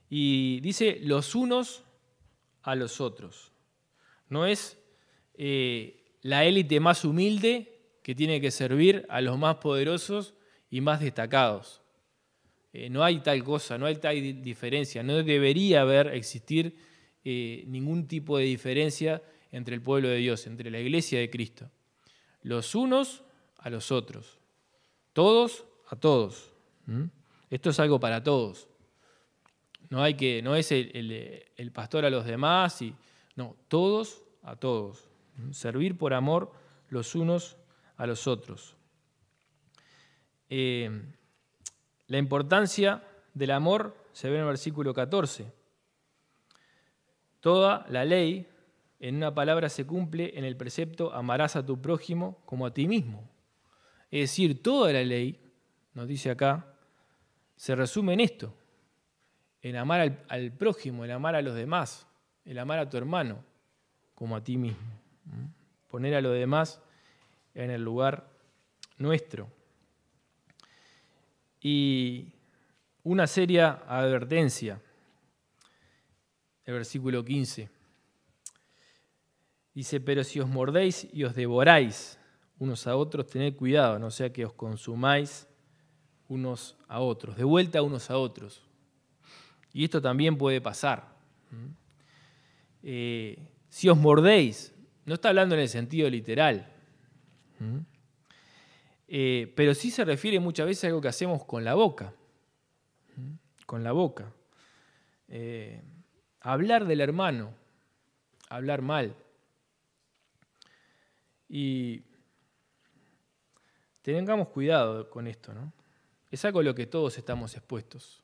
Y dice los unos a los otros. No es la élite más humilde que tiene que servir a los más poderosos y más destacados. No hay tal cosa, no hay tal diferencia, no debería existir ningún tipo de diferencia entre el pueblo de Dios, entre la iglesia de Cristo. Los unos a los otros. Todos a todos. Esto es algo para todos. No es el pastor a los demás. No, todos a todos. Servir por amor los unos a los otros. La importancia del amor se ve en el versículo 14. Toda la ley, en una palabra, se cumple en el precepto amarás a tu prójimo como a ti mismo. Es decir, toda la ley, nos dice acá, se resume en esto, en amar al prójimo, en amar a los demás, el amar a tu hermano como a ti mismo. Poner a los demás en el lugar nuestro. Y una seria advertencia, el versículo 15. Dice, pero si os mordéis y os devoráis unos a otros, tened cuidado, no sea que os consumáis unos a otros, de vuelta unos a otros. Y esto también puede pasar. Si os mordéis, no está hablando en el sentido literal, pero sí se refiere muchas veces a algo que hacemos con la boca. Con la boca. Hablar del hermano, hablar mal. Y tengamos cuidado con esto, ¿no? Es algo a lo que todos estamos expuestos.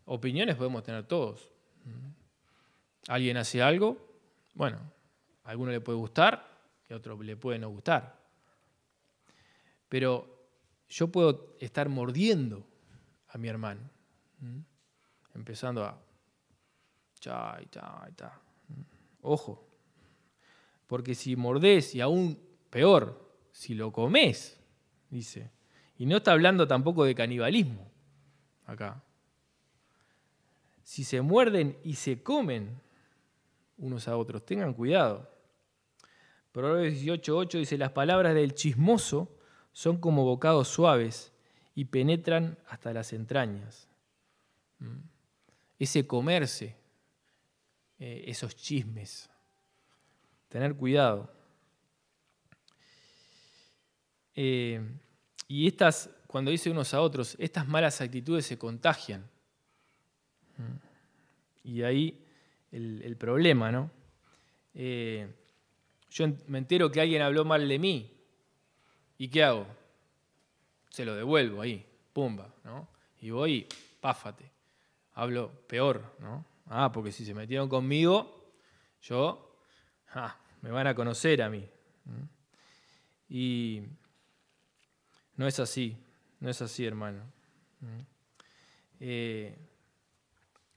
Opiniones podemos tener todos. Alguien hace algo, bueno, a alguno le puede gustar y a otro le puede no gustar. Pero yo puedo estar mordiendo a mi hermano, empezando a... Ojo, porque si mordés y aún peor, si lo comés, dice, y no está hablando tampoco de canibalismo acá. Si se muerden y se comen unos a otros, tengan cuidado. Proverbios 18:8 dice, las palabras del chismoso son como bocados suaves y penetran hasta las entrañas. Ese comerse, esos chismes, tener cuidado. Y estas, cuando dice unos a otros, estas malas actitudes se contagian. Y ahí el problema, ¿no? Yo me entero que alguien habló mal de mí. ¿Y qué hago? Se lo devuelvo ahí, pumba, ¿no? Y voy y páfate. Hablo peor, ¿no? Porque si se metieron conmigo, me van a conocer a mí. Y no es así, hermano.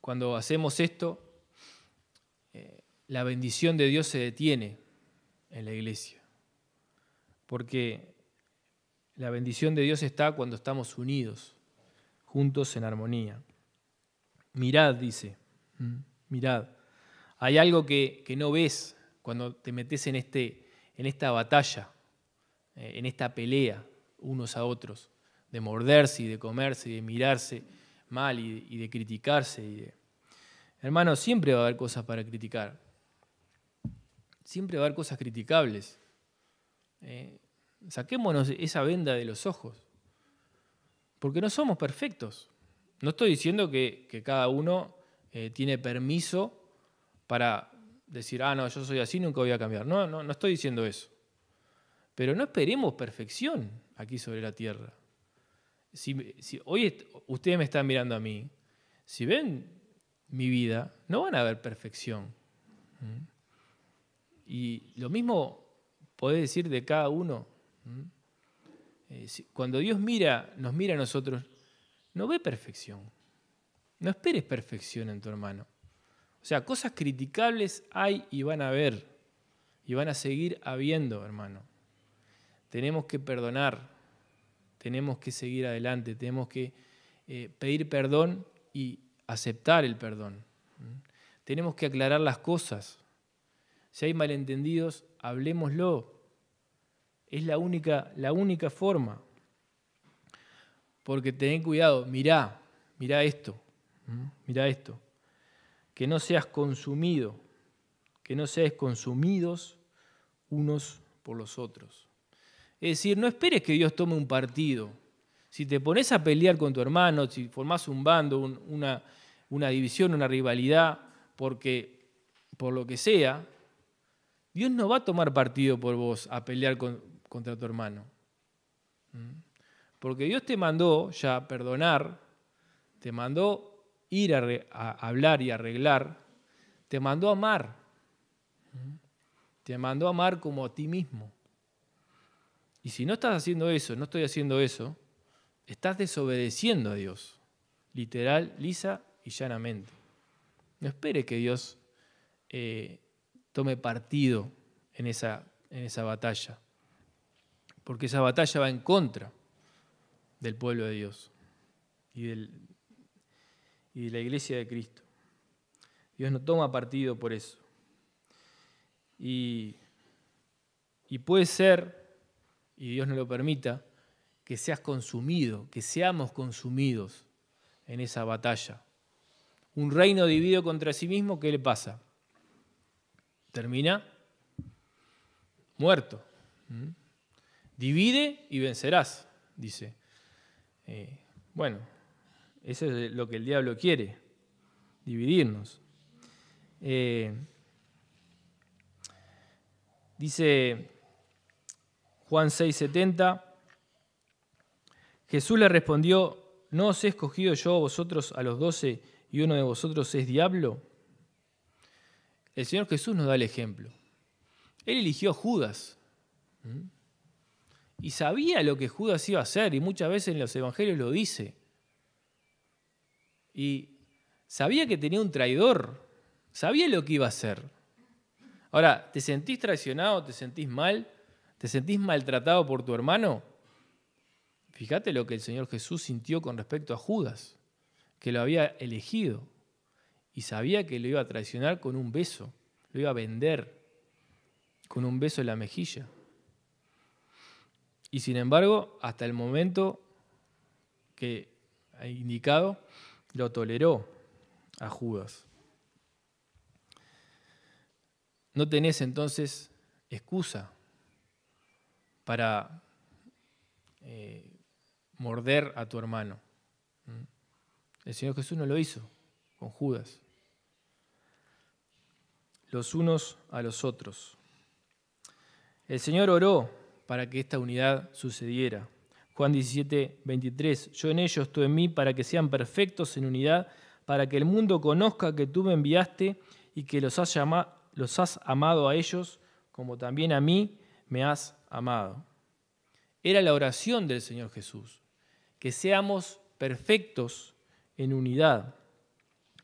Cuando hacemos esto, la bendición de Dios se detiene en la iglesia. Porque la bendición de Dios está cuando estamos unidos, juntos en armonía. Mirad, dice, mirad. Hay algo que no ves cuando te metes en esta batalla, en esta pelea unos a otros, de morderse y de comerse y de mirarse mal y de criticarse. Hermano, siempre va a haber cosas para criticar. Siempre va a haber cosas criticables. Saquémonos esa venda de los ojos, porque no somos perfectos. No estoy diciendo que cada uno tiene permiso para decir, no, yo soy así, nunca voy a cambiar. No estoy diciendo eso. Pero no esperemos perfección aquí sobre la tierra. Si hoy ustedes me están mirando a mí, si ven mi vida, no van a ver perfección. Y lo mismo podés decir de cada uno. Cuando Dios nos mira a nosotros, no ve perfección. No esperes perfección en tu hermano. O sea, cosas criticables hay y van a haber. Y van a seguir habiendo, hermano. Tenemos que perdonar. Tenemos que seguir adelante. Tenemos que pedir perdón y aceptar el perdón. Tenemos que aclarar las cosas. Si hay malentendidos, hablémoslo. Es la única forma. Porque ten cuidado, mirá esto. Mirá esto. Que no seas consumido, que no seas consumidos unos por los otros. Es decir, no esperes que Dios tome un partido. Si te pones a pelear con tu hermano, si formás un bando, una división, una rivalidad, por lo que sea, Dios no va a tomar partido por vos a pelear contra tu hermano. Porque Dios te mandó ya perdonar, te mandó ir a hablar y arreglar, te mandó a amar. Te mandó a amar como a ti mismo. Y si no estás haciendo eso, no estoy haciendo eso, estás desobedeciendo a Dios. Literal, lisa y llanamente. No esperes que Dios tome partido en esa batalla. Porque esa batalla va en contra del pueblo de Dios y de la iglesia de Cristo. Dios no toma partido por eso. Y puede ser, y Dios no lo permita, que seas consumido, que seamos consumidos en esa batalla. Un reino dividido contra sí mismo, ¿qué le pasa? Termina muerto. Divide y vencerás, dice. Bueno, eso es lo que el diablo quiere, dividirnos. Dice Juan 6:70, Jesús le respondió, ¿no os he escogido yo a vosotros a los 12 y uno de vosotros es diablo? el Señor Jesús nos da el ejemplo. Él eligió a Judas. Y sabía lo que Judas iba a hacer, y muchas veces en los evangelios lo dice. Y sabía que tenía un traidor, sabía lo que iba a hacer. Ahora, ¿te sentís traicionado? ¿Te sentís mal? ¿Te sentís maltratado por tu hermano? Fíjate lo que el Señor Jesús sintió con respecto a Judas, que lo había elegido y sabía que lo iba a traicionar con un beso, lo iba a vender con un beso en la mejilla. Y sin embargo, hasta el momento que ha indicado, lo toleró a Judas. No tenés entonces excusa para morder a tu hermano. El Señor Jesús no lo hizo con Judas. Los unos a los otros. El Señor oró para que esta unidad sucediera. Juan 17, 23. Yo en ellos, tú en mí, para que sean perfectos en unidad, para que el mundo conozca que tú me enviaste y que los has amado a ellos, como también a mí me has amado. Era la oración del Señor Jesús, que seamos perfectos en unidad.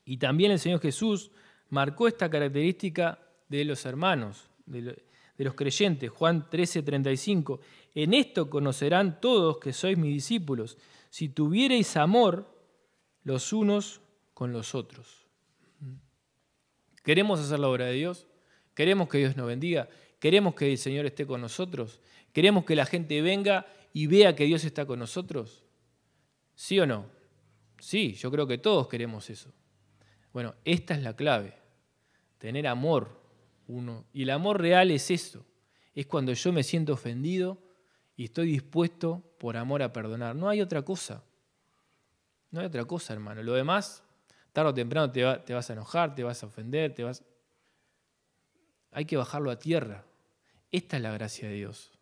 Y también el Señor Jesús marcó esta característica de los hermanos, de los creyentes. Juan 13, 35. En esto conocerán todos que sois mis discípulos, si tuviereis amor los unos con los otros. ¿Queremos hacer la obra de Dios? ¿Queremos que Dios nos bendiga? ¿Queremos que el Señor esté con nosotros? ¿Queremos que la gente venga y vea que Dios está con nosotros? ¿Sí o no? Sí, yo creo que todos queremos eso. Bueno, esta es la clave, tener amor uno. Y el amor real es eso, es cuando yo me siento ofendido y estoy dispuesto por amor a perdonar. No hay otra cosa, no hay otra cosa, hermano. Lo demás, tarde o temprano te vas a enojar, te vas a ofender, hay que bajarlo a tierra. Esta es la gracia de Dios.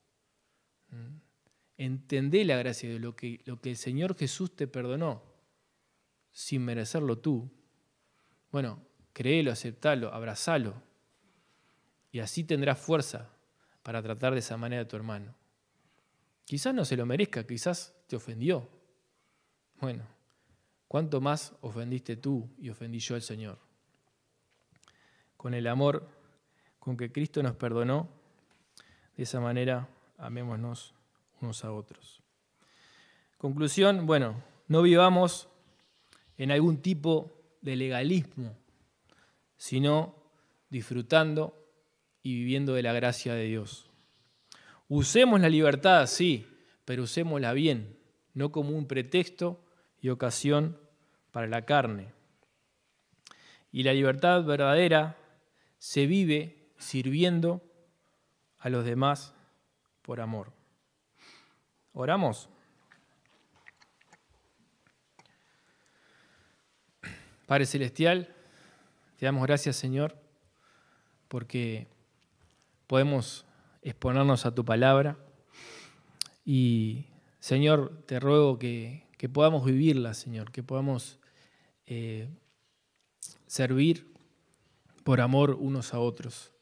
Entendé la gracia de lo que el Señor Jesús te perdonó sin merecerlo tú. Bueno, créelo, aceptalo, abrazalo y así tendrás fuerza para tratar de esa manera a tu hermano. Quizás no se lo merezca, quizás te ofendió. Bueno, ¿cuánto más ofendiste tú y ofendí yo al Señor? Con el amor con que Cristo nos perdonó, de esa manera amémonos unos a otros. Conclusión, bueno, no vivamos en algún tipo de legalismo, sino disfrutando y viviendo de la gracia de Dios. Usemos la libertad, sí, pero usémosla bien, no como un pretexto y ocasión para la carne. Y la libertad verdadera se vive sirviendo a los demás por amor. ¿Oramos? Padre Celestial, te damos gracias, Señor, porque podemos exponernos a tu palabra y, Señor, te ruego que podamos vivirla, Señor, que podamos servir por amor unos a otros.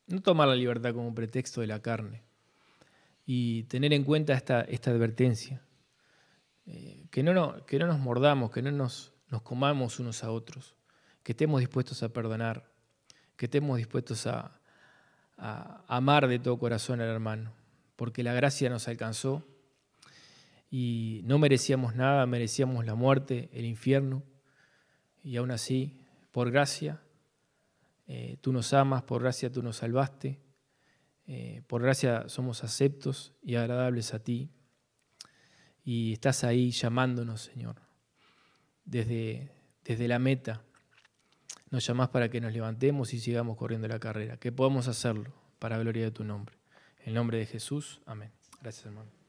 No tomar la libertad como un pretexto de la carne y tener en cuenta esta advertencia, que no nos mordamos, que no nos comamos unos a otros, que estemos dispuestos a perdonar, que estemos dispuestos a amar de todo corazón al hermano, porque la gracia nos alcanzó y no merecíamos nada, merecíamos la muerte, el infierno, y aún así, por gracia, tú nos amas, por gracia tú nos salvaste, por gracia somos aceptos y agradables a ti, y estás ahí llamándonos, Señor, desde la meta. Nos llamás para que nos levantemos y sigamos corriendo la carrera, que podamos hacerlo para la gloria de tu nombre. En el nombre de Jesús, amén. Gracias, hermano.